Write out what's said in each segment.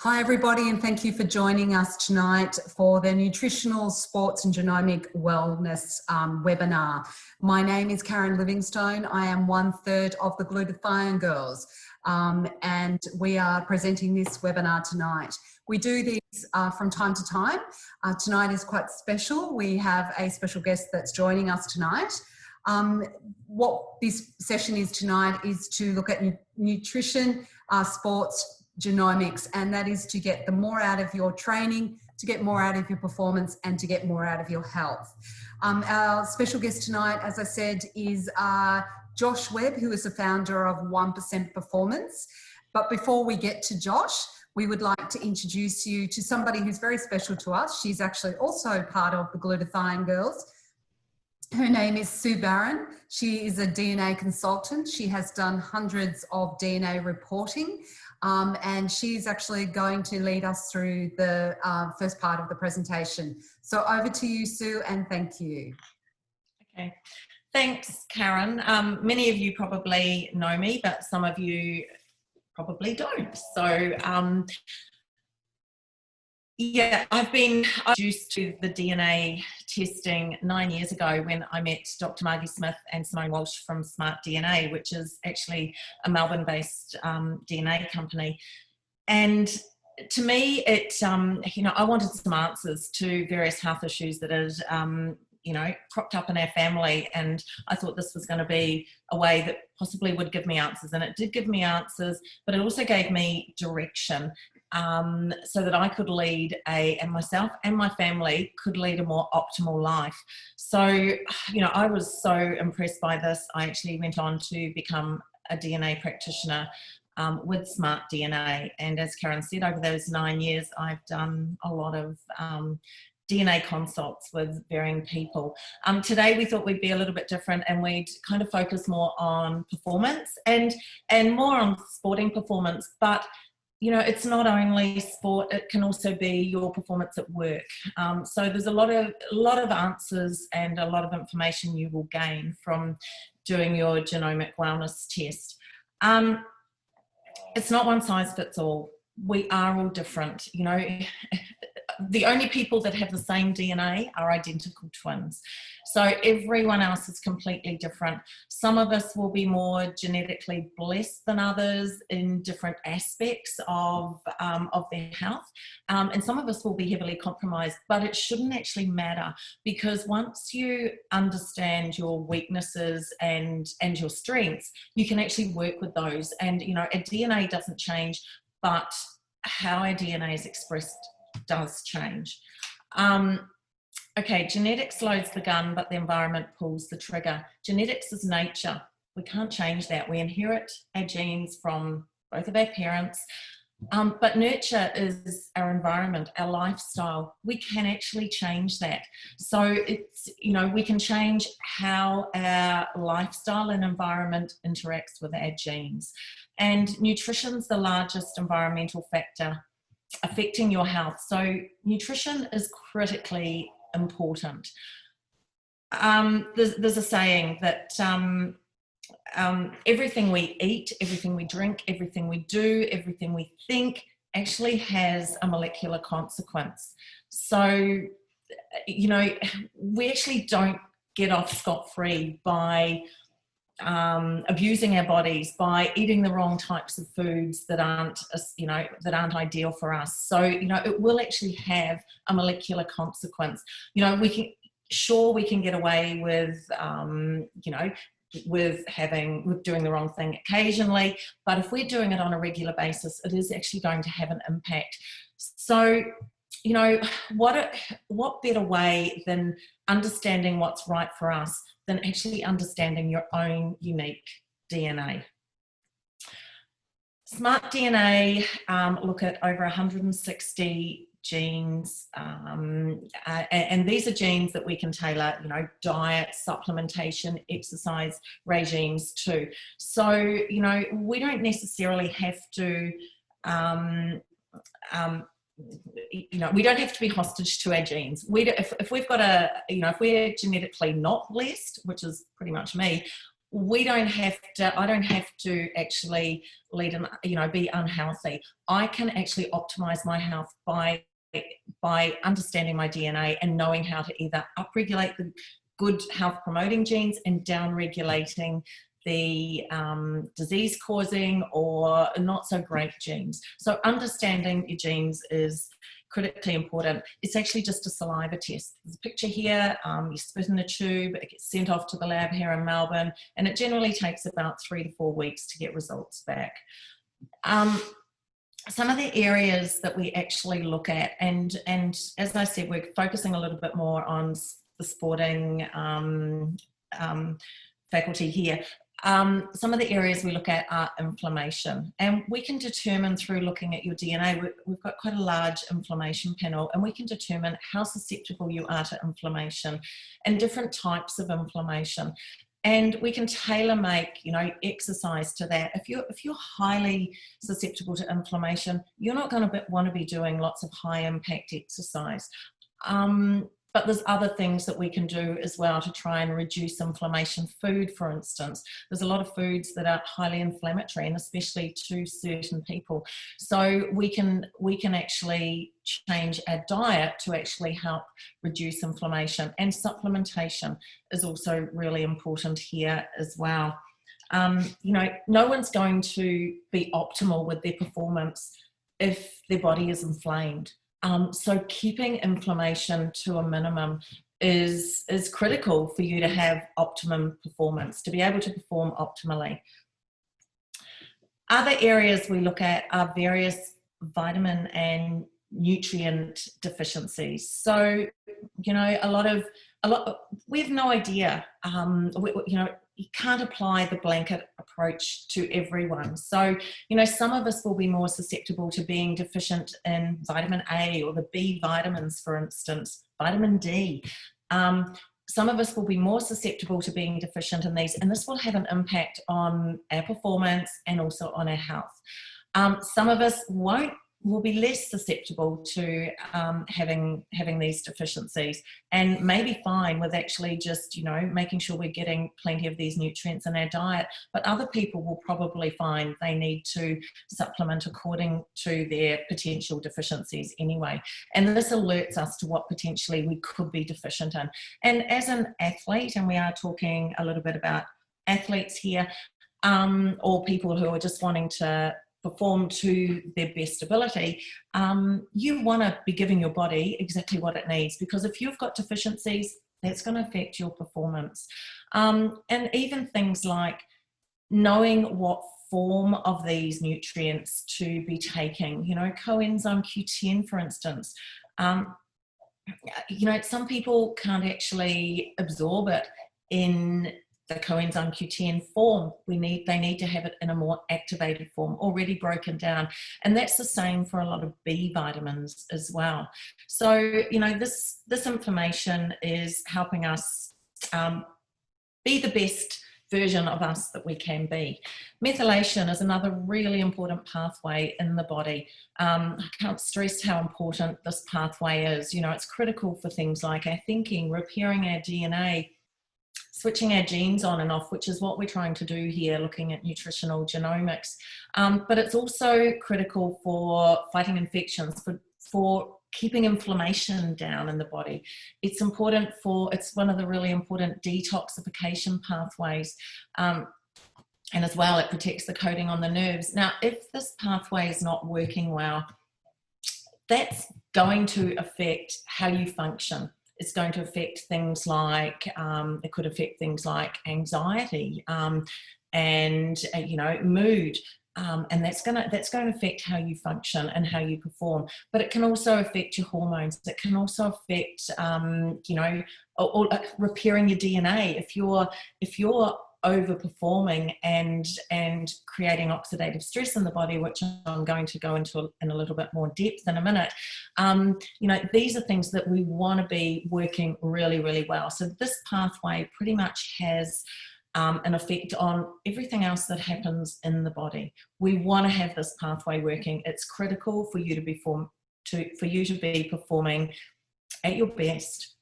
Hi everybody, and thank you for joining us tonight for the Nutritional Sports and Genomic Wellness webinar. My name is Karen Livingstone. I am 1/3 of the Glutathione Girls, and we are presenting this webinar tonight. We do these from time to time. Tonight is quite special. We have a special guest that's joining us tonight. What this session is tonight is to look at nutrition, sports, genomics, and that is to get the more out of your training, to get more out of your performance, and to get more out of your health. Our special guest tonight, as I said, is Josh Webb, who is the founder of 1% Performance. But before we get to Josh, we would like to introduce you to somebody who's very special to us. She's actually also part of the Glutathione Girls. Her name is Sue Barron. She is a DNA consultant. She has done hundreds of DNA reporting, and she's actually going to lead us through the first part of the presentation. So over to you, Sue, and thank you. Okay, thanks, Karen. Many of you probably know me, but some of you probably don't. So yeah, I've been introduced to the DNA testing 9 years ago when I met Dr. Margie Smith and Simone Walsh from Smart DNA, which is actually a Melbourne-based DNA company. And to me, it, I wanted some answers to various health issues that had, cropped up in our family, and I thought this was going to be a way that possibly would give me answers, and it did give me answers, but it also gave me direction. So that I could lead and myself and my family could lead a more optimal life. So, I was so impressed by this. I actually went on to become a DNA practitioner with Smart DNA. And as Karen said, over those 9 years, I've done a lot of DNA consults with varying people. Today we thought we'd be a little bit different, and we'd kind of focus more on performance and more on sporting performance. But it's not only sport, it can also be your performance at work. So there's a lot of answers and a lot of information you will gain from doing your genomic wellness test. It's not one size fits all. We are all different. The only people that have the same DNA are identical twins. So everyone else is completely different. Some of us will be more genetically blessed than others in different aspects of their health. And some of us will be heavily compromised, but it shouldn't actually matter, because once you understand your weaknesses and your strengths, you can actually work with those. And, our DNA doesn't change, but how our DNA is expressed does change. Okay, genetics loads the gun, but the environment pulls the trigger. Genetics is nature. We can't change that. We inherit our genes from both of our parents, but nurture is our environment, our lifestyle. We can actually change that. So it's, we can change how our lifestyle and environment interacts with our genes. And nutrition's the largest environmental factor affecting your health. So nutrition is critically important. There's a saying that everything we eat, everything we drink, everything we do, everything we think actually has a molecular consequence. So, we actually don't get off scot-free by abusing our bodies, by eating the wrong types of foods that aren't ideal for us. So, it will actually have a molecular consequence. We can get away with, with doing the wrong thing occasionally, but if we're doing it on a regular basis, it is actually going to have an impact. So, what better way than understanding what's right for us than actually understanding your own unique DNA. Smart DNA look at over 160 genes, and these are genes that we can tailor, diet, supplementation, exercise regimes to. So, we don't necessarily have to we don't have to be hostage to our genes. If we've got if we're genetically not blessed, which is pretty much me, we don't have to, I don't have to actually lead and, be unhealthy. I can actually optimize my health by understanding my DNA and knowing how to either upregulate the good health promoting genes and downregulating the disease causing or not so great genes. So understanding your genes is critically important. It's actually just a saliva test. There's a picture here, you spit in a tube, it gets sent off to the lab here in Melbourne, and it generally takes about 3 to 4 weeks to get results back. Some of the areas that we actually look at, and as I said, we're focusing a little bit more on the sporting faculty here. Some of the areas we look at are inflammation, and we can determine through looking at your DNA, we've got quite a large inflammation panel, and we can determine how susceptible you are to inflammation and different types of inflammation. And we can tailor make, exercise to that. If you're highly susceptible to inflammation, you're not going to want to be doing lots of high impact exercise. But there's other things that we can do as well to try and reduce inflammation. Food, for instance, there's a lot of foods that are highly inflammatory, and especially to certain people. So we can actually change our diet to actually help reduce inflammation. And supplementation is also really important here as well. No one's going to be optimal with their performance if their body is inflamed. So keeping inflammation to a minimum is critical for you to have optimum performance, to be able to perform optimally. Other areas we look at are various vitamin and nutrient deficiencies. So, we have no idea, you can't apply the blanket approach to everyone. So, some of us will be more susceptible to being deficient in vitamin A or the B vitamins, for instance, vitamin D. Some of us will be more susceptible to being deficient in these, and this will have an impact on our performance and also on our health. Some of us will be less susceptible to having these deficiencies, and may be fine with actually just making sure we're getting plenty of these nutrients in our diet. But other people will probably find they need to supplement according to their potential deficiencies anyway, and this alerts us to what potentially we could be deficient in. And as an athlete, and we are talking a little bit about athletes here, or people who are just wanting to perform to their best ability, you want to be giving your body exactly what it needs, because if you've got deficiencies, that's going to affect your performance. And even things like knowing what form of these nutrients to be taking, coenzyme Q10, for instance. Some people can't actually absorb it in the coenzyme Q10 form. They need to have it in a more activated form, already broken down. And that's the same for a lot of B vitamins as well. So, this information is helping us be the best version of us that we can be. Methylation is another really important pathway in the body. I can't stress how important this pathway is. It's critical for things like our thinking, repairing our DNA, switching our genes on and off, which is what we're trying to do here, looking at nutritional genomics. But it's also critical for fighting infections, for keeping inflammation down in the body. It's one of the really important detoxification pathways. And as well, it protects the coating on the nerves. Now, if this pathway is not working well, that's going to affect how you function. It's going to affect things like, it could affect things like anxiety and mood. And that's going to affect how you function and how you perform. But it can also affect your hormones. It can also affect, or repairing your DNA. If you're overperforming and creating oxidative stress in the body, which I'm going to go into in a little bit more depth in a minute, these are things that we want to be working really, really well. So this pathway pretty much has an effect on everything else that happens in the body. We want to have this pathway working. It's critical for you to be performing at your best.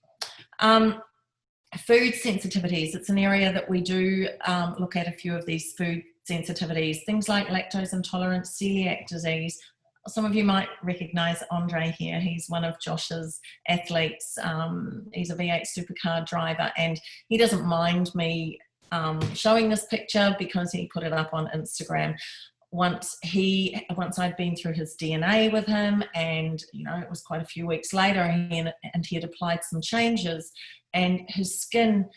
Food sensitivities, it's an area that we do look at a few of these food sensitivities, things like lactose intolerance, celiac disease. Some of you might recognise Andre here. He's one of Josh's athletes. He's a V8 supercar driver, and he doesn't mind me showing this picture because he put it up on Instagram. Once I'd been through his DNA with him, and it was quite a few weeks later, and he had applied some changes, and his skin,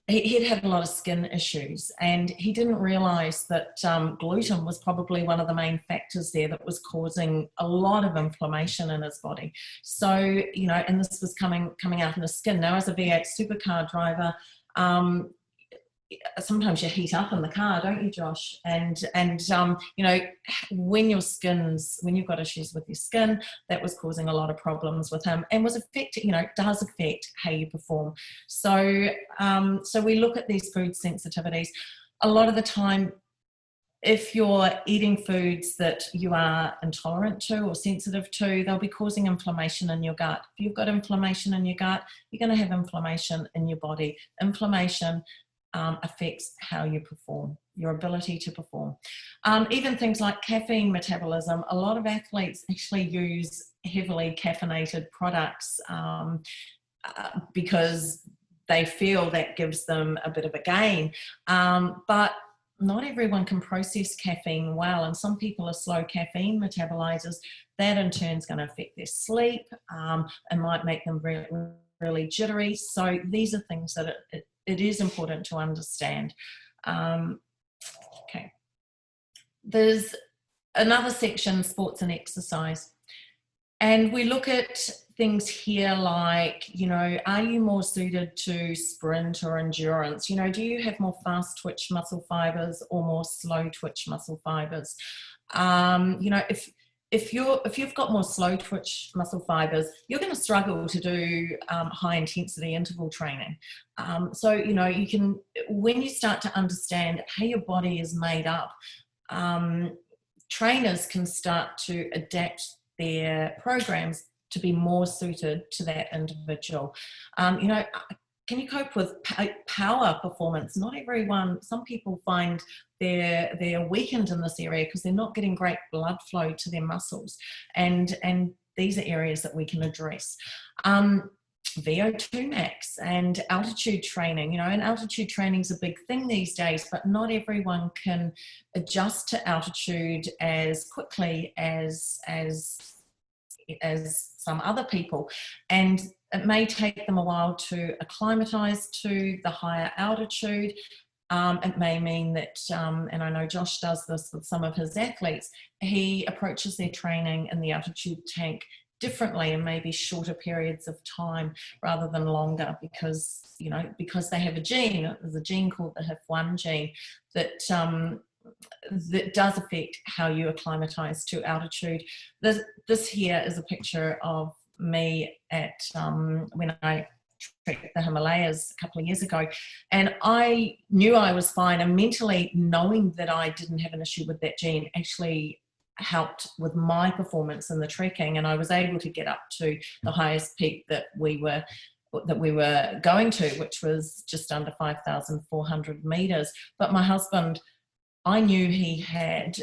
he'd had a lot of skin issues, and he didn't realise that gluten was probably one of the main factors there that was causing a lot of inflammation in his body. So, and this was coming out in his skin. Now, as a V8 supercar driver, sometimes you heat up in the car, don't you, Josh? And when you've got issues with your skin, that was causing a lot of problems with him, and was affecting, does affect how you perform. So we look at these food sensitivities. A lot of the time, if you're eating foods that you are intolerant to or sensitive to, they'll be causing inflammation in your gut. If you've got inflammation in your gut, you're going to have inflammation in your body. Inflammation affects how you perform, your ability to perform. Even things like caffeine metabolism. A lot of athletes actually use heavily caffeinated products because they feel that gives them a bit of a gain. But not everyone can process caffeine well, and some people are slow caffeine metabolizers. That in turn is going to affect their sleep and might make them really, really jittery. So these are things that it is important to understand. Okay. There's another section, sports and exercise. And we look at things here like, are you more suited to sprint or endurance? Do you have more fast twitch muscle fibers or more slow twitch muscle fibers? If you've got more slow twitch muscle fibers, you're going to struggle to do high intensity interval training. So you can, when you start to understand how your body is made up, trainers can start to adapt their programs to be more suited to that individual. Can you cope with power performance? Not everyone, some people find they're weakened in this area because they're not getting great blood flow to their muscles. And these are areas that we can address. VO2 max and altitude training, and altitude training is a big thing these days, but not everyone can adjust to altitude as quickly as some other people. And it may take them a while to acclimatise to the higher altitude. It may mean that, and I know Josh does this with some of his athletes, he approaches their training in the altitude tank differently and maybe shorter periods of time rather than longer because they have a gene. There's a gene called the HIF1 gene that does affect how you acclimatise to altitude. This here is a picture of me at when I trekked the Himalayas a couple of years ago, and I knew I was fine, and mentally knowing that I didn't have an issue with that gene actually helped with my performance in the trekking, and I was able to get up to the highest peak that we were going to, which was just under 5,400 meters. But my husband, I knew he had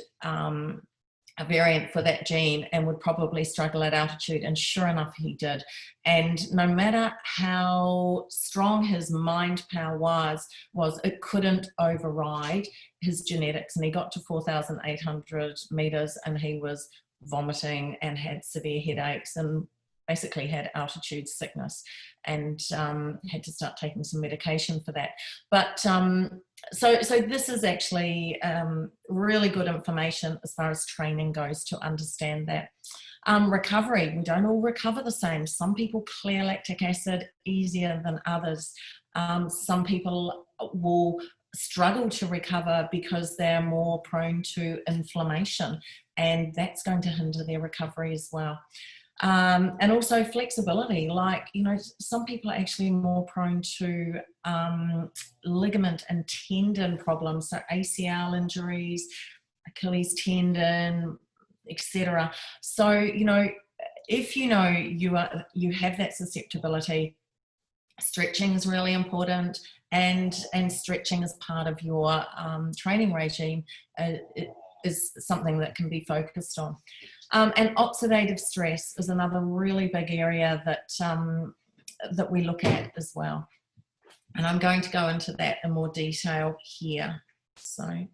a variant for that gene and would probably struggle at altitude, and sure enough he did. And no matter how strong his mind power was it couldn't override his genetics, and he got to 4,800 meters and he was vomiting and had severe headaches and basically had altitude sickness, and had to start taking some medication for that. But so this is actually really good information as far as training goes to understand that. Recovery, we don't all recover the same. Some people clear lactic acid easier than others. Some people will struggle to recover because they're more prone to inflammation, and that's going to hinder their recovery as well. And also flexibility, like, some people are actually more prone to ligament and tendon problems, so ACL injuries, Achilles tendon, etc. So, if you have that susceptibility, Stretching is really important, and stretching as part of your training regime is something that can be focused on. And oxidative stress is another really big area that that we look at as well. And I'm going to go into that in more detail here. So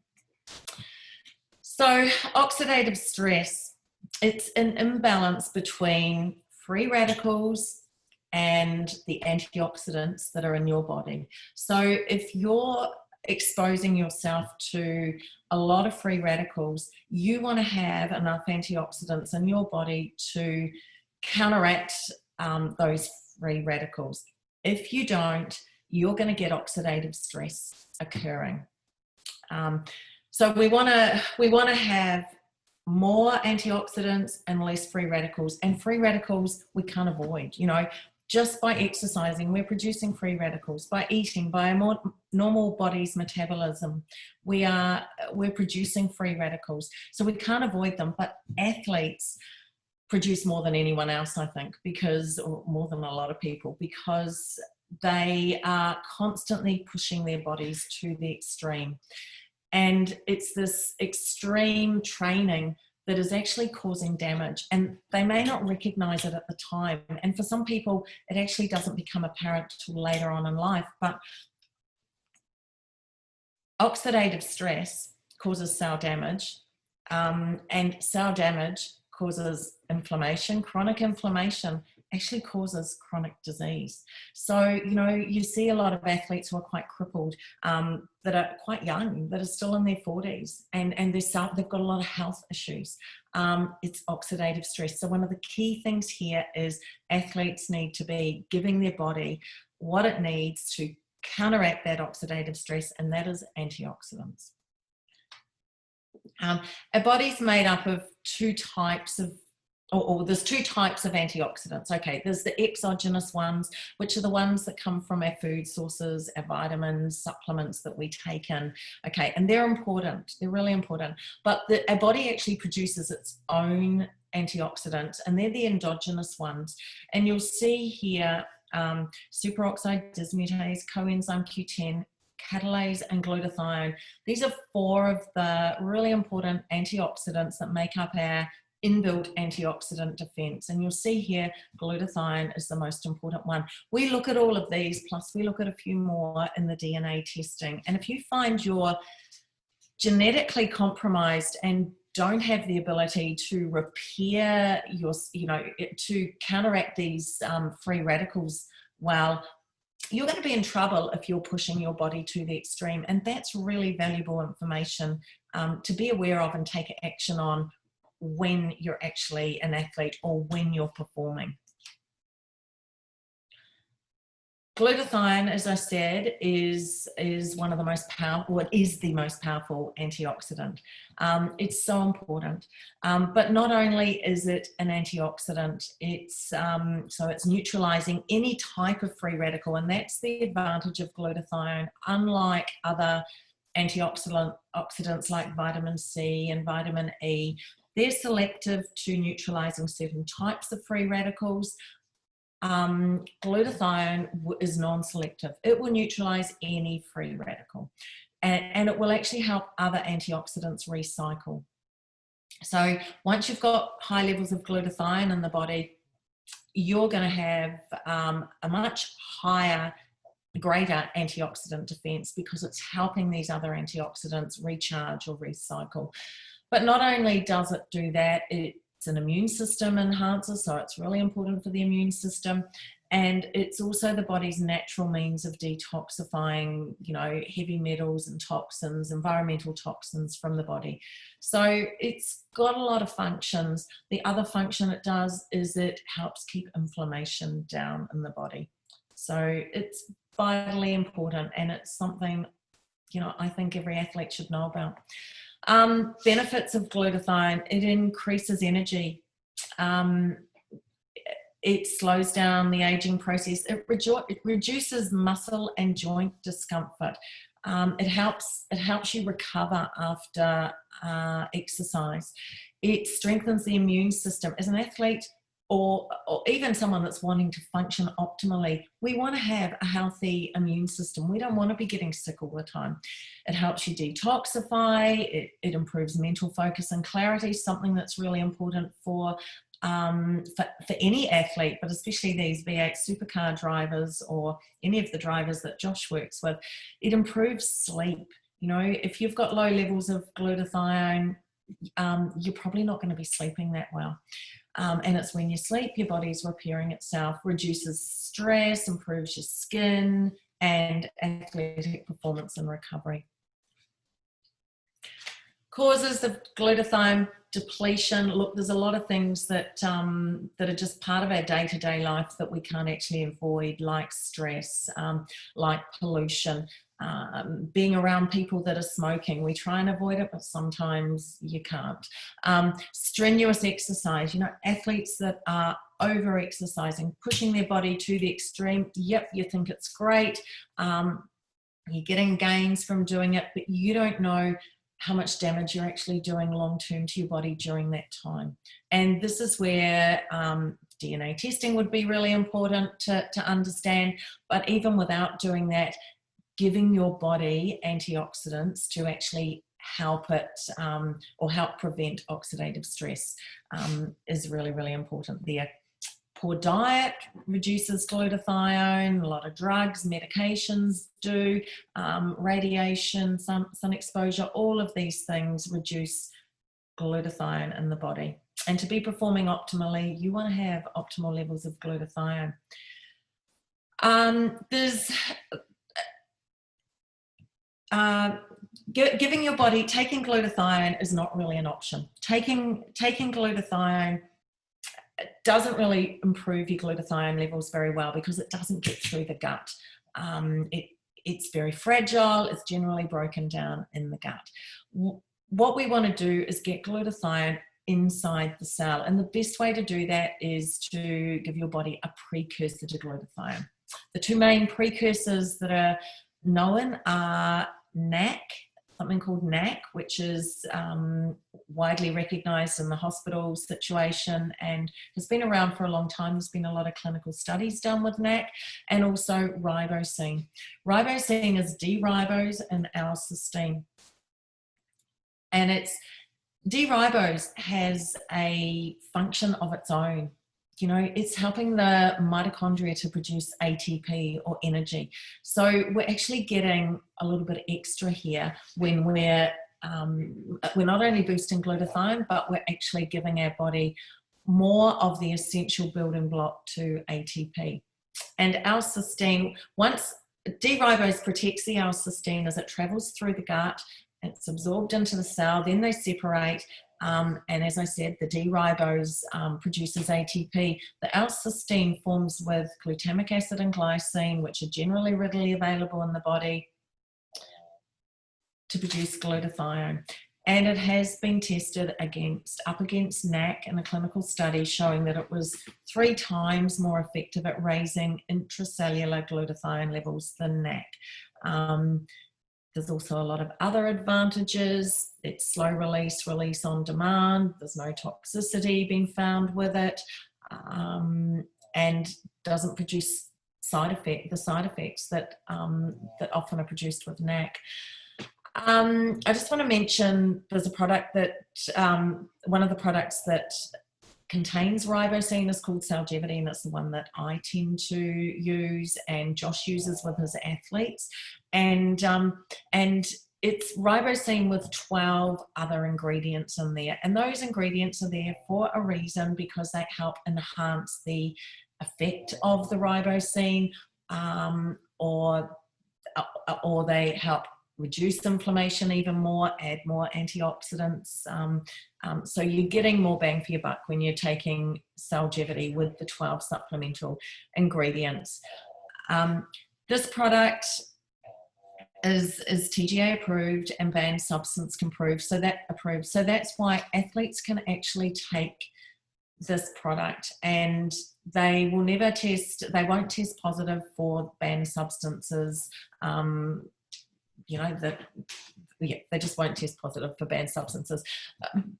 oxidative stress, it's an imbalance between free radicals and the antioxidants that are in your body. So if you're exposing yourself to a lot of free radicals, you want to have enough antioxidants in your body to counteract those free radicals. If you don't, you're going to get oxidative stress occurring. So we want to have more antioxidants and less free radicals. And free radicals we can't avoid. You know, just by exercising, we're producing free radicals. By eating, by a more normal body's metabolism, we're producing free radicals. So we can't avoid them. But athletes produce more than anyone else, I think, or more than a lot of people, because they are constantly pushing their bodies to the extreme. And it's this extreme training that is actually causing damage, and they may not recognize it at the time. And for some people, it actually doesn't become apparent till later on in life. But oxidative stress causes cell damage, and cell damage causes inflammation. Chronic inflammation actually causes chronic disease. So, you know, you see a lot of athletes who are quite crippled, that are quite young, that are still in their 40s, and they've got a lot of health issues. It's oxidative stress. So one of the key things here is athletes need to be giving their body what it needs to counteract that oxidative stress, and that is antioxidants. Our body's made up of two types of there's two types of antioxidants. Okay, there's the exogenous ones, which are the ones that come from our food sources, our vitamins, supplements that we take in. Okay, and they're important. They're really important. But our body actually produces its own antioxidants, and they're the endogenous ones. And you'll see here superoxide dismutase, coenzyme Q10, catalase, and glutathione. These are four of the really important antioxidants that make up our inbuilt antioxidant defense. And you'll see here glutathione is the most important one. We look at all of these, plus we look at a few more in the DNA testing. And if you find you're genetically compromised and don't have the ability to repair your, to counteract these free radicals well, you're going to be in trouble if you're pushing your body to the extreme. And that's really valuable information to be aware of and take action on when you're actually an athlete or when you're performing. Glutathione, as I said, is one of the most powerful, it is the most powerful antioxidant. It's so important. But not only is it an antioxidant, so it's neutralizing any type of free radical, and that's the advantage of glutathione. Unlike other antioxidants like vitamin C and vitamin E, they're selective to neutralizing certain types of free radicals. Glutathione is non-selective. It will neutralize any free radical, and it will actually help other antioxidants recycle. So once you've got high levels of glutathione in the body, you're going to have a much higher, greater antioxidant defense, because it's helping these other antioxidants recharge or recycle. But not only does it do that, it's an immune system enhancer, so it's really important for the immune system. And it's also the body's natural means of detoxifying, heavy metals and toxins, environmental toxins from the body. So it's got a lot of functions. The other function it does is it helps keep inflammation down in the body. So it's vitally important, and it's something, I think every athlete should know about. Benefits of glutathione: it increases energy, it slows down the aging process, it reduces muscle and joint discomfort, it helps you recover after exercise, it strengthens the immune system. As an athlete, or even someone that's wanting to function optimally, we want to have a healthy immune system. We don't want to be getting sick all the time. It helps you detoxify, it improves mental focus and clarity, something that's really important for any athlete, but especially these V8 supercar drivers or any of the drivers that Josh works with. It improves sleep. You know, if you've got low levels of glutathione, you're probably not going to be sleeping that well. And it's when you sleep, your body's repairing itself, reduces stress, improves your skin and athletic performance and recovery. Causes of glutathione depletion. Look, there's a lot of things that that are just part of our day-to-day life that we can't actually avoid, like stress, like pollution, being around people that are smoking. We try and avoid it, but sometimes you can't. Strenuous exercise. You know, athletes that are over-exercising, pushing their body to the extreme. Yep, you think it's great. You're getting gains from doing it, but you don't know how much damage you're actually doing long-term to your body during that time. And this is where DNA testing would be really important to understand. But even without doing that, giving your body antioxidants to actually help it or help prevent oxidative stress is really, really important there. Poor diet reduces glutathione, a lot of drugs, medications do, radiation, sun exposure, all of these things reduce glutathione in the body. And to be performing optimally, you want to have optimal levels of glutathione. Giving your body, taking glutathione is not really an option. Taking glutathione doesn't really improve your glutathione levels very well because it doesn't get through the gut. It's very fragile. It's generally broken down in the gut. What we want to do is get glutathione inside the cell, and the best way to do that is to give your body a precursor to glutathione. The two main precursors that are known are NAC, something called NAC, which is widely recognized in the hospital situation and has been around for a long time. There's been a lot of clinical studies done with NAC, and also ribosine. Ribosine is D-ribose and L-cysteine. And D-ribose has a function of its own. You know, it's helping the mitochondria to produce ATP or energy. So we're actually getting a little bit extra here when we're not only boosting glutathione, but we're actually giving our body more of the essential building block to ATP. And L-cysteine, once D-ribose protects the L-cysteine as it travels through the gut, it's absorbed into the cell, then they separate. And as I said, the D-ribose produces ATP. The L-cysteine forms with glutamic acid and glycine, which are generally readily available in the body, to produce glutathione. And it has been tested up against NAC in a clinical study showing that it was 3 times more effective at raising intracellular glutathione levels than NAC. There's also a lot of other advantages. It's slow release, release on demand. There's no toxicity being found with it, and doesn't produce the side effects that often are produced with NAC. I just want to mention there's a product that one of the products that contains ribosine is called Celgevity, and it's the one that I tend to use and Josh uses with his athletes. And it's ribosine with 12 other ingredients in there. And those ingredients are there for a reason, because they help enhance the effect of the ribosine, or they help reduce inflammation even more, add more antioxidants. So you're getting more bang for your buck when you're taking Celgevity with the 12 supplemental ingredients. This product is TGA approved and banned substance approved, so that's why athletes can actually take this product, and they won't test positive for banned substances. that they just won't test positive for banned substances.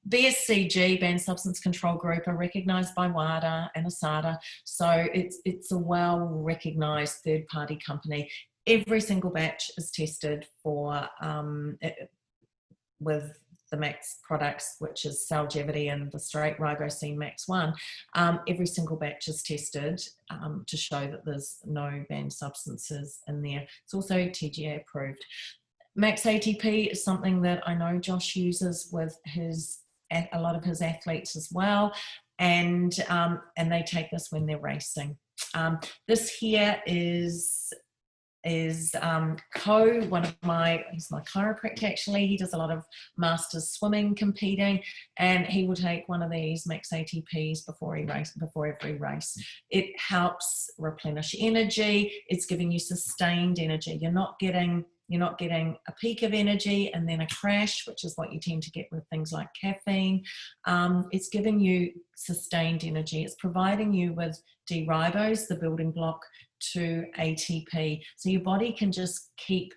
BSCG, Banned Substance Control Group, are recognised by WADA and ASADA, so it's a well-recognised third-party company. Every single batch is tested for with the Max products, which is Celgevity and the straight ribosine Max 1. Every single batch is tested to show that there's no banned substances in there. It's also TGA approved. Max ATP is something that I know Josh uses with a lot of his athletes as well, and they take this when they're racing. This here is he's my chiropractor actually. He does a lot of masters swimming, competing, and he will take one of these Max ATPs before every race. It helps replenish energy. It's giving you sustained energy. You're not getting a peak of energy and then a crash, which is what you tend to get with things like caffeine. It's giving you sustained energy. It's providing you with D-ribose, the building block to ATP. So your body can just keep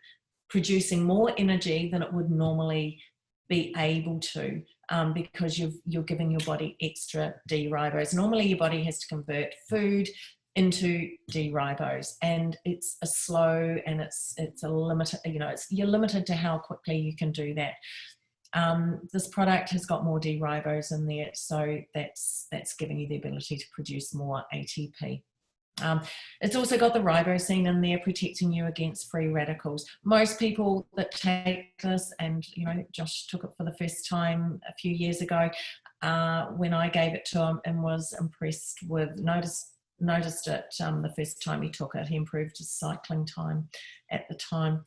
producing more energy than it would normally be able to, because you're giving your body extra D-ribose. Normally your body has to convert food into D-ribose, and it's a slow and it's a limited, you're limited to how quickly you can do that. This product has got more D-ribose in there, so that's giving you the ability to produce more ATP. It's also got the ribosine in there, protecting you against free radicals. Most people that take this, and Josh took it for the first time a few years ago when I gave it to him, and was impressed with, noticed it the first time he took it. He improved his cycling time at the time.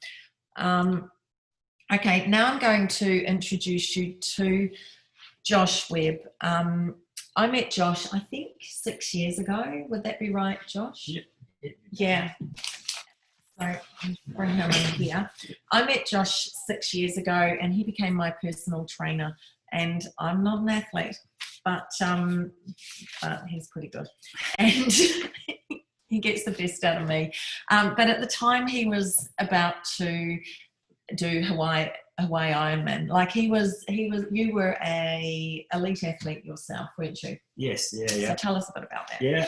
Okay, now I'm going to introduce you to Josh Webb. I met Josh, I think 6 years ago. Would that be right, Josh? Yep. Yeah. So I'll bring him in here. I met Josh 6 years ago, and he became my personal trainer. And I'm not an athlete, but he's pretty good, and he gets the best out of me. But at the time, he was about to do Hawaii Ironman. Like you were a elite athlete yourself, weren't you? Yes, yeah. So tell us a bit about that. Yeah,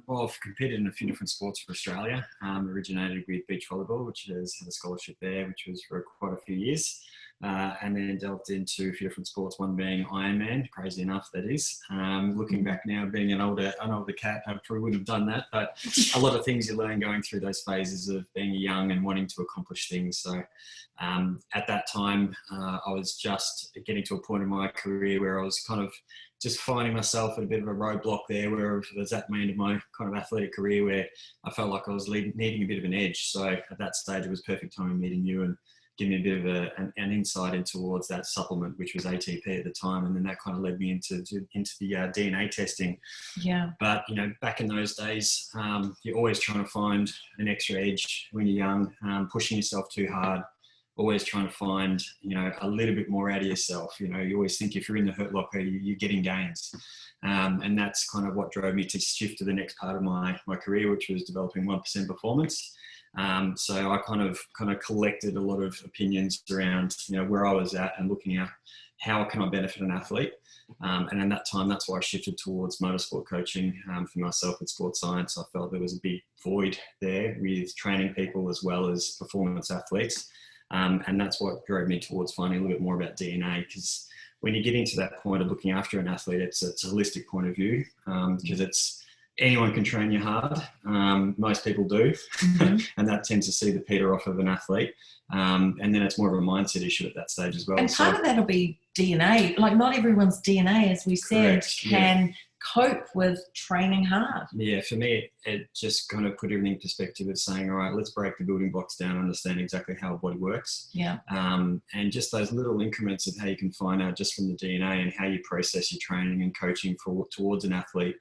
well, I've competed in a few different sports for Australia. Originated with beach volleyball, which has had a scholarship there, which was for quite a few years. And then delved into a few different sports, one being Ironman, crazy enough that is. Looking back now, being an older cat, I probably wouldn't have done that, but a lot of things you learn going through those phases of being young and wanting to accomplish things. So at that time, I was just getting to a point in my career where I was kind of just finding myself at a bit of a roadblock there, where I was at the end of my kind of athletic career where I felt like I was needing a bit of an edge. So at that stage, it was perfect time meeting you and give me a bit of an insight in towards that supplement, which was ATP at the time. And then that kind of led me into the DNA testing. Yeah. But, back in those days, you're always trying to find an extra edge when you're young, pushing yourself too hard, always trying to find, a little bit more out of yourself. You always think if you're in the hurt locker, you're getting gains. And that's kind of what drove me to shift to the next part of my career, which was developing 1% performance. So I kind of collected a lot of opinions around, where I was at and looking at how can I benefit an athlete. And in that time, that's why I shifted towards motorsport coaching for myself with sports science. I felt there was a big void there with training people as well as performance athletes. And that's what drove me towards finding a little bit more about DNA, because when you get into that point of looking after an athlete, it's a holistic point of view, because anyone can train you hard. Most people do. Mm-hmm. And that tends to see the peter off of an athlete. And then it's more of a mindset issue at that stage as well. And part of that'll be DNA. Like not everyone's DNA, as we said, can cope with training hard. Yeah, for me, it just kind of put everything in perspective of saying, all right, let's break the building blocks down, understand exactly how a body works. Yeah. And just those little increments of how you can find out just from the DNA and how you process your training and coaching towards an athlete,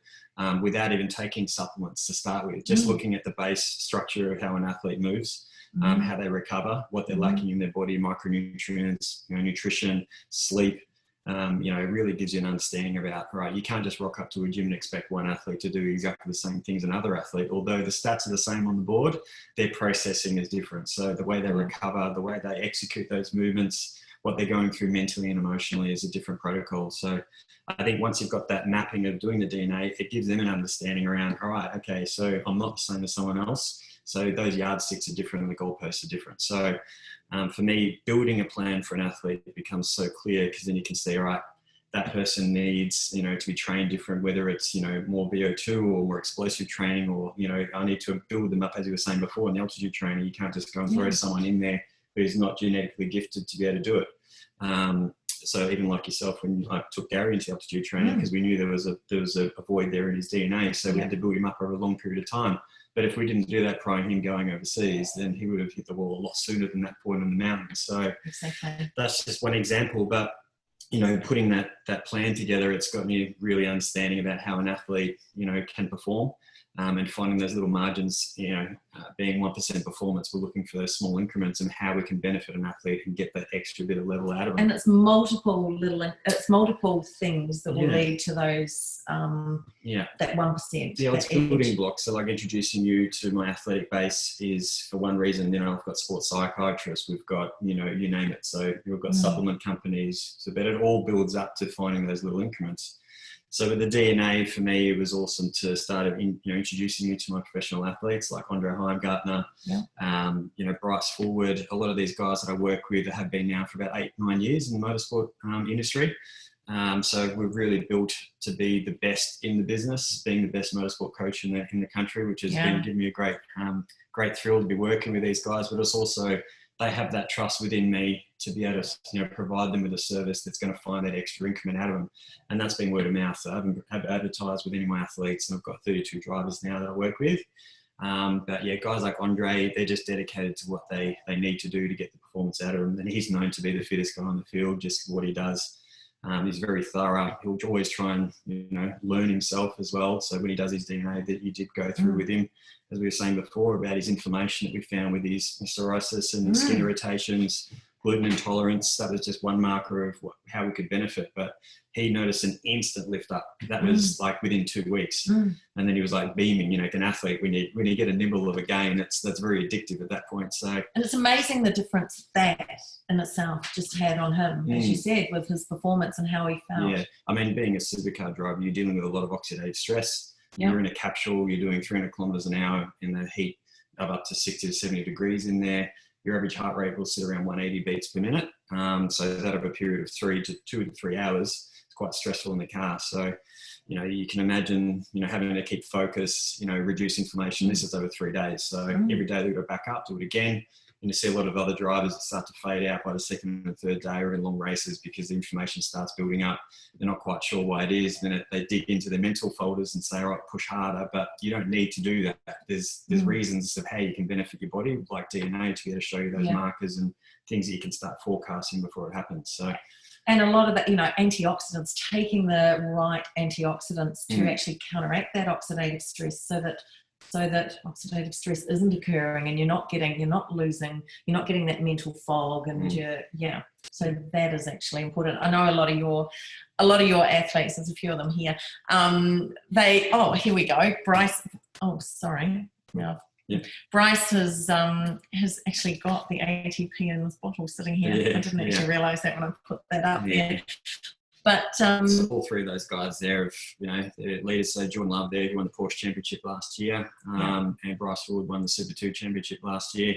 without even taking supplements to start with, just looking at the base structure of how an athlete moves, how they recover, what they're lacking in their body, micronutrients, nutrition, sleep, you know, it really gives you an understanding about, right, you can't just rock up to a gym and expect one athlete to do exactly the same things as another athlete. Although the stats are the same on the board, their processing is different. So the way they recover, the way they execute those movements, what they're going through mentally and emotionally is a different protocol. So I think once you've got that mapping of doing the DNA, it gives them an understanding around, all right, okay, so I'm not the same as someone else. So those yardsticks are different and the goalposts are different. So for me, building a plan for an athlete becomes so clear, because then you can see, all right, that person needs, you know, to be trained different, whether it's, you know, more VO2 or more explosive training, or, you know, I need to build them up, as you were saying before, in the altitude training. You can't just go and throw someone in there who's not genetically gifted to be able to do it. So even like yourself, when I took Gary into altitude training, because we knew there was a void there in his DNA, so we had to build him up over a long period of time. But if we didn't do that prior to him going overseas, then he would have hit the wall a lot sooner than that point in the mountains. So that's just one example. But, you know, putting that plan together, it's got me really understanding about how an athlete, you know, can perform, and finding those little margins, you know, being 1% performance, we're looking for those small increments and how we can benefit an athlete and get that extra bit of level out of them. And it's multiple things that will lead to those, that 1%. Yeah, it's building blocks. So like introducing you to my athletic base is for one reason. You know, I've got sports psychiatrists, we've got, you know, you name it. So we've got supplement companies, so that it all builds up to finding those little increments. So with the DNA, for me, it was awesome to start, introducing you to my professional athletes like Andre Heimgartner, you know, Bryce Forward, a lot of these guys that I work with have been now for about 8-9 years in the motorsport industry. So we've really built to be the best in the business, being the best motorsport coach in the country, which has been giving me a great thrill to be working with these guys. But it's also, they have that trust within me to be able to, you know, provide them with a service that's going to find that extra increment out of them. And that's been word of mouth. So I haven't advertised with any of my athletes, and I've got 32 drivers now that I work with. But yeah, guys like Andre, they're just dedicated to what they need to do to get the performance out of them. And he's known to be the fittest guy on the field, just what he does. He's very thorough. He'll always try and, you know, learn himself as well. So when he does his DNA that you did go through with him, as we were saying before, about his inflammation that we found with his psoriasis and skin irritations, gluten intolerance, that was just one marker of how we could benefit. But he noticed an instant lift up. That was like within 2 weeks. And then he was like beaming. You know, an athlete, when you get a nibble of a gain, that's very addictive at that point. So, and it's amazing the difference that in itself just had on him, as you said, with his performance and how he felt. Yeah, I mean, being a supercar driver, you're dealing with a lot of oxidative stress. You're in a capsule, you're doing 300 kilometers an hour in the heat of up to 60 to 70 degrees in there. Your average heart rate will sit around 180 beats per minute. So that over a period of 2 to 3 hours, it's quite stressful in the car. So, you know, you can imagine, you know, having to keep focus, you know, reduce inflammation. This is over 3 days. So every day they go back up, do it again. And you see a lot of other drivers that start to fade out by the second and third day or in long races because the inflammation starts building up. They're not quite sure why it is. Then they dig into their mental folders and say, all right, push harder. But you don't need to do that. There's reasons of how you can benefit your body, like DNA, to be able to show you those markers and things that you can start forecasting before it happens. So, and a lot of that, you know, antioxidants, taking the right antioxidants to actually counteract that oxidative stress, so that oxidative stress isn't occurring and you're not getting that mental fog, and so that is actually important. I know a lot of your athletes, there's a few of them here, here we go, Bryce, Bryce has actually got the ATP in this bottle sitting here. I didn't actually realise that when I put that up there. But so all three of those guys there, have, you know, they're leaders. So Jordan Love there, he won the Porsche Championship last year, and Bryce Forward won the Super 2 Championship last year,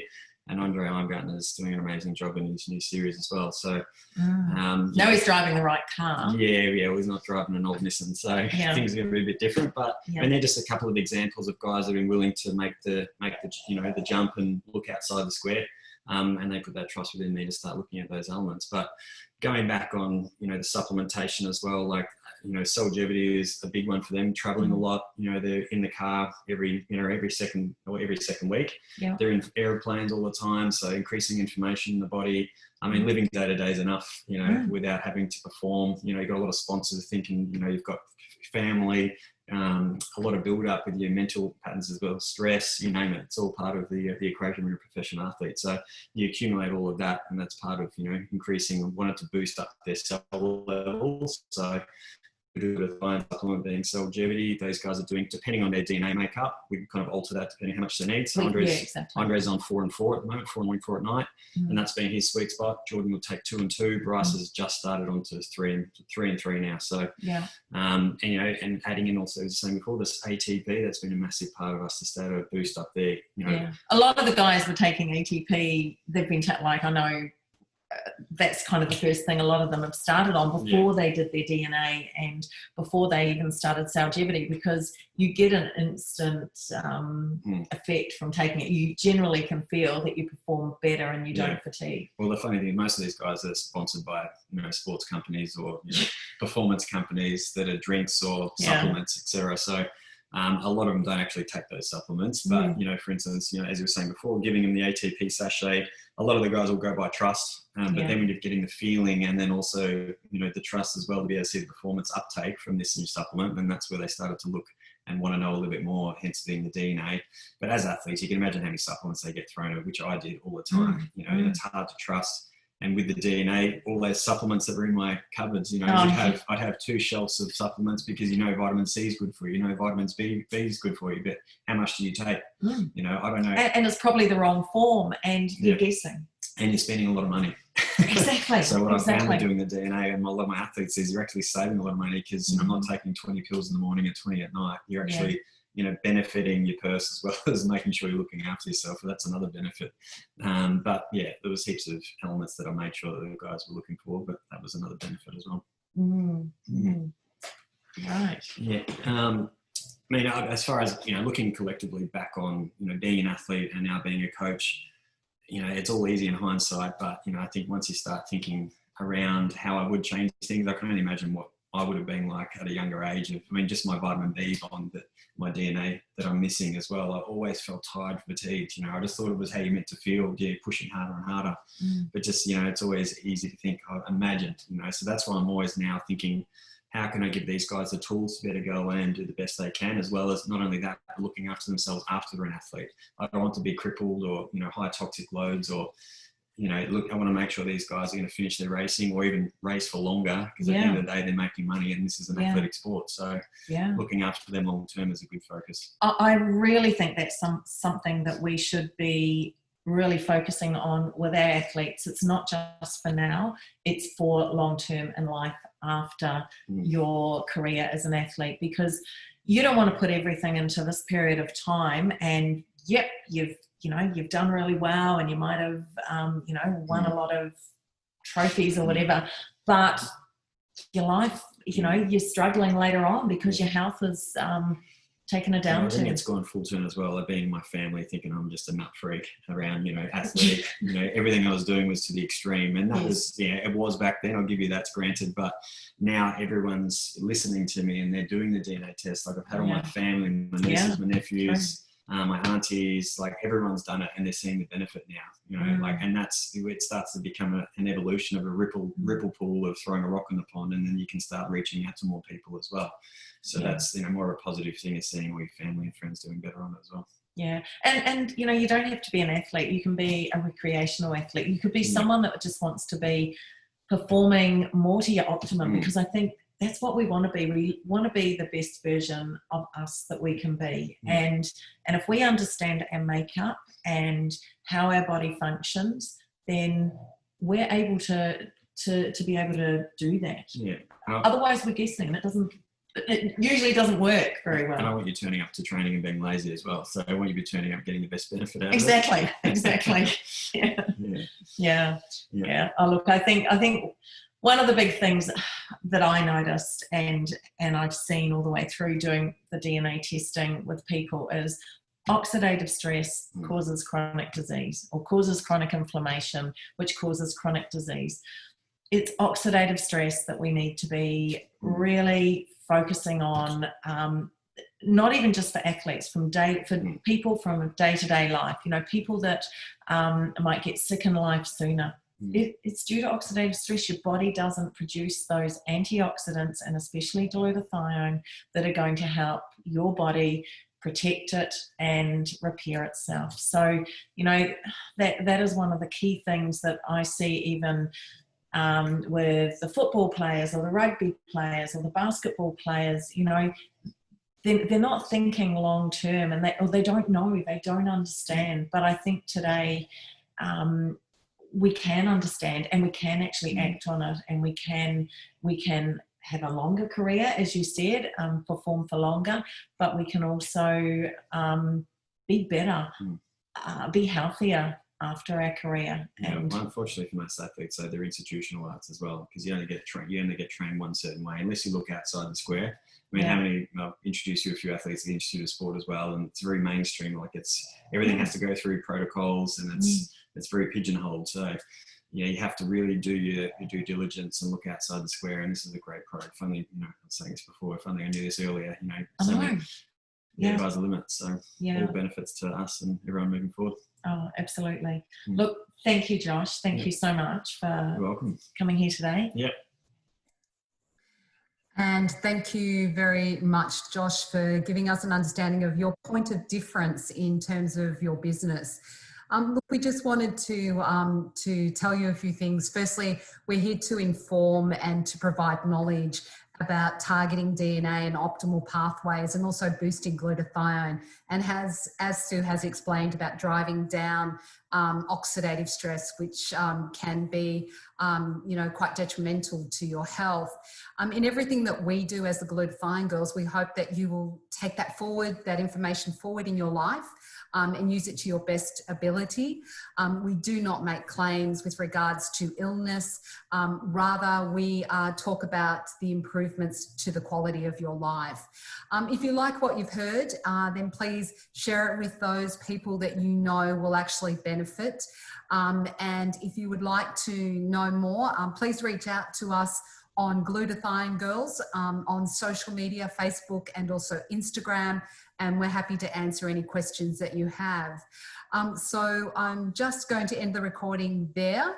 and Andre Heimgartner is doing an amazing job in his new series as well. So now he's driving the right car. Yeah, he's not driving an old Nissan, so things are going to be a bit different. But and they're just a couple of examples of guys that have been willing to make the the jump and look outside the square. And they put that trust within me to start looking at those elements. But going back on, you know, the supplementation as well, like, you know, Cellgevity is a big one for them, traveling a lot. You know, they're in the car every second week. They're in airplanes all the time, so increasing inflammation in the body. I mean, living day to day is enough, you know, without having to perform. You know, you've got a lot of sponsors thinking, you know, you've got family, a lot of build up with your mental patterns as well, stress, you name it. It's all part of the equation when you're a professional athlete. So you accumulate all of that, and that's part of, you know, increasing, wanted to boost up their cell levels. So we do a fine supplement being cell longevity. Those guys are doing, depending on their DNA makeup, we can kind of alter that depending on how much they need. So Andre's on 4 and 4 at the moment, 4 in the morning, 4 at night, and that's been his sweet spot. Jordan will take 2 and 2. Bryce has just started on to 3 and 3 now. So and you know, and adding in also, as I was saying before, this ATP, that's been a massive part of us to start to boost up there. You know, a lot of the guys were taking ATP. They've been like, I know. That's kind of the first thing a lot of them have started on before they did their DNA and before they even started cellgevity, because you get an instant effect from taking it. You generally can feel that you perform better and you don't fatigue. Well, the funny thing, most of these guys are sponsored by, you know, sports companies or, you know, performance companies that are drinks or supplements, etc. So a lot of them don't actually take those supplements, but you know, for instance, you know, as you were saying before, giving them the ATP sachet, a lot of the guys will go by trust, but then when you're getting the feeling and then also, you know, the trust as well to be able to see the performance uptake from this new supplement, then that's where they started to look and want to know a little bit more, hence being the DNA. But as athletes, you can imagine how many supplements they get thrown at, which I did all the time, you know, and it's hard to trust. And with the DNA, all those supplements that were in my cupboards, you know, I'd have 2 shelves of supplements because, you know, vitamin C is good for you, you know, vitamins B is good for you, but how much do you take? You know, I don't know. And it's probably the wrong form, and you're guessing. And you're spending a lot of money. Exactly. So what I found with doing the DNA and a lot of my athletes is you're actually saving a lot of money because, you know, I'm not taking 20 pills in the morning and 20 at night. You're actually you know, benefiting your purse as well as making sure you're looking after yourself. That's another benefit. But yeah, there was heaps of elements that I made sure that the guys were looking for, but that was another benefit as well. Right. Yeah. I mean, as far as, you know, looking collectively back on, you know, being an athlete and now being a coach, you know, it's all easy in hindsight, but, you know, I think once you start thinking around how I would change things, I can only imagine what I would have been like at a younger age. I mean, just my vitamin B bond, that my DNA that I'm missing as well. I always felt tired, fatigued. You know, I just thought it was how you meant to feel, pushing harder and harder. But just, you know, it's always easy to think, I imagined, you know, so that's why I'm always now thinking, how can I give these guys the tools to be able to go away and do the best they can, as well as not only that, but looking after themselves after they're an athlete. I don't want to be crippled or, you know, high toxic loads or, you know, look, I want to make sure these guys are going to finish their racing or even race for longer, because at the end of the day, they're making money and this is an athletic sport. So looking after them long term is a good focus. I really think that's something that we should be really focusing on with our athletes. It's not just for now, it's for long term in life after your career as an athlete, because you don't want to put everything into this period of time and you've done really well and you might have won a lot of trophies or whatever, but your life, you know, you're struggling later on because your health is taken a downturn. I think it's gone full turn as well. I've been in my family thinking I'm just a nut freak around, you know, athletic, you know, everything I was doing was to the extreme. And that was, it was back then, I'll give you that's granted. But now everyone's listening to me and they're doing the DNA test. Like I've had all my family, my nieces, my nephews, my aunties, like everyone's done it and they're seeing the benefit now, you know, like, and that's, it starts to become an evolution of a ripple pool of throwing a rock in the pond, and then you can start reaching out to more people as well. So that's, you know, more of a positive thing is seeing all your family and friends doing better on it as well. Yeah. And, you know, you don't have to be an athlete. You can be a recreational athlete. You could be someone that just wants to be performing more to your optimum, because I think that's what we want to be. We want to be the best version of us that we can be. And if we understand our makeup and how our body functions, then we're able to be able to do that. Yeah. Otherwise we're guessing, and it usually doesn't work very well. And I want you turning up to training and being lazy as well. So I want you to be turning up, getting the best benefit out of it. Exactly. Yeah. Oh, look, I think one of the big things that I noticed and I've seen all the way through doing the DNA testing with people is oxidative stress causes chronic disease, or causes chronic inflammation, which causes chronic disease. It's oxidative stress that we need to be really focusing on, not even just for athletes, for people from day-to-day life, you know, people that might get sick in life sooner. It's due to oxidative stress. Your body doesn't produce those antioxidants, and especially glutathione, that are going to help your body protect it and repair itself. So, you know, that is one of the key things that I see, even with the football players or the rugby players or the basketball players. You know, they're not thinking long term, and they don't know, they don't understand. But I think today we can understand, and we can actually act on it, and we can have a longer career, as you said, perform for longer, but we can also be better, be healthier after our career. Yeah, well, unfortunately for most athletes, so they're institutionalized as well, because you only get trained one certain way, unless you look outside the square. I mean, how many, I'll introduce you a few athletes that interested in sport as well, and it's very mainstream. Like, everything has to go through protocols, and it's very pigeonholed. So, you know, you have to really do your due diligence and look outside the square. And this is a great product. If only, you know, I was saying this before, if only I knew this earlier, you know, there's a limit. So all benefits to us and everyone moving forward. Oh, absolutely. Look, thank you, Josh. Thank you so much for You're welcome. Coming here today. Yep. And thank you very much, Josh, for giving us an understanding of your point of difference in terms of your business. Look, we just wanted to tell you a few things. Firstly, we're here to inform and to provide knowledge about targeting DNA and optimal pathways, and also boosting glutathione, and as Sue has explained, about driving down oxidative stress, which can be you know, quite detrimental to your health. In everything that we do as the Glutathione Girls, we hope that you will take that forward, that information forward in your life, and use it to your best ability. We do not make claims with regards to illness. Rather, we talk about the improvements to the quality of your life. If you like what you've heard, then please share it with those people that you know will actually benefit. And if you would like to know more, please reach out to us on Glutathione Girls on social media, Facebook and also Instagram, and we're happy to answer any questions that you have. So I'm just going to end the recording there.